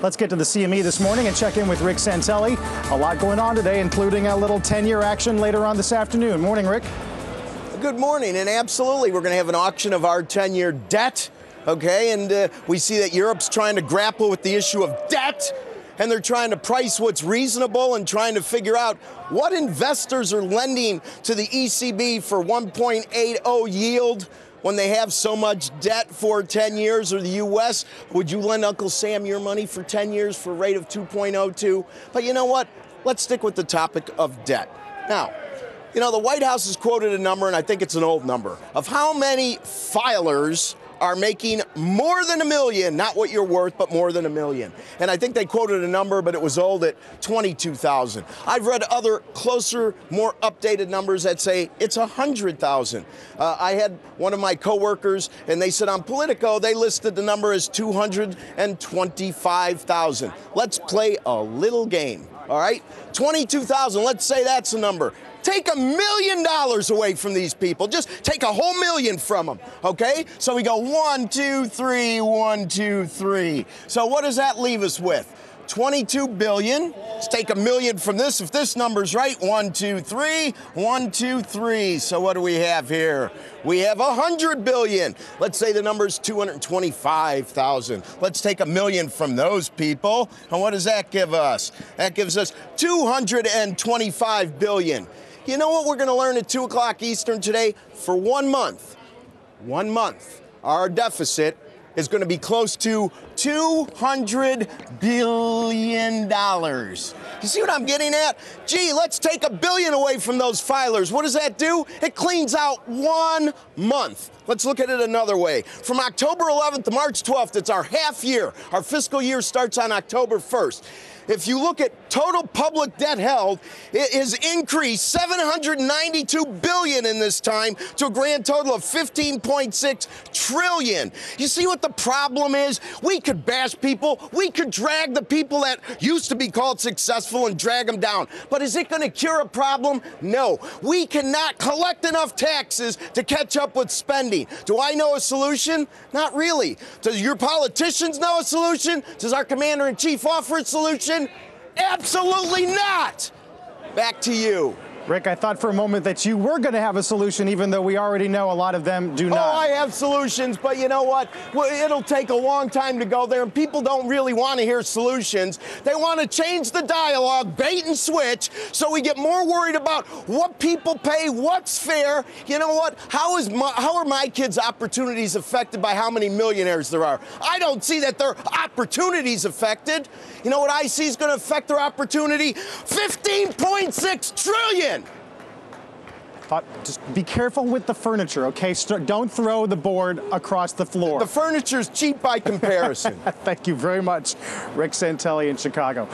Let's get to the CME this morning and check in with Rick Santelli. A lot going on today, including a little 10-year action later on this afternoon. Morning, Rick. Good morning, and absolutely, we're going to have an auction of our 10-year debt, okay? And we see that Europe's trying to grapple with the issue of debt, and they're trying to price what's reasonable and trying to figure out what investors are lending to the ECB for 1.80 yield when they have so much debt for 10 years, or the U.S. Would you lend Uncle Sam your money for 10 years for a rate of 2.02? But you know what? Let's stick with the topic of debt. Now, you know, the White House has quoted a number, and I think it's an old number, of how many filers are making more than $1 million, not what you're worth, but more than $1 million. And I think they quoted a number, but it was old at 22,000. I've read other closer, more updated numbers that say it's 100,000. I had one of my coworkers, and they said on Politico, they listed the number as 225,000. Let's play a little game, all right? 22,000, let's say that's the number. Take $1 million away from these people. Just take a whole million from them, okay? So we go 1, 2, 3, 1, 2, 3. So what does that leave us with? 22 billion. Let's take $1 million from this. If this number's right, 1, 2, 3, 1, 2, 3. So what do we have here? We have 100 billion. Let's say the number's 225,000. Let's take $1 million from those people. And what does that give us? That gives us 225 billion. You know what we're going to learn at 2 o'clock Eastern today? For 1 month, our deficit is going to be close to $200 billion. You see what I'm getting at? Gee, let's take $1 billion away from those filers. What does that do? It cleans out 1 month. Let's look at it another way. From October 11th to March 12th, it's our half year. Our fiscal year starts on October 1st. If you look at total public debt held, it has increased $792 billion in this time to a grand total of $15.6 trillion. You see what the problem is? We could bash people. We could drag the people that used to be called successful and drag them down. But is it going to cure a problem? No. We cannot collect enough taxes to catch up with spending. Do I know a solution? Not really. Does your politicians know a solution? Does our commander-in-chief offer a solution? Absolutely not! Back to you. Rick, I thought for a moment that you were going to have a solution, even though we already know a lot of them do not. Oh, I have solutions, but you know what? Well, it'll take a long time to go there, and people don't really want to hear solutions. They want to change the dialogue, bait and switch, so we get more worried about what people pay, what's fair. You know what? How are my kids' opportunities affected by how many millionaires there are? I don't see that their opportunities affected. You know what I see is going to affect their opportunity? $15.6 trillion! Just be careful with the furniture, okay? Don't throw the board across the floor. The furniture's cheap by comparison. Thank you very much, Rick Santelli in Chicago.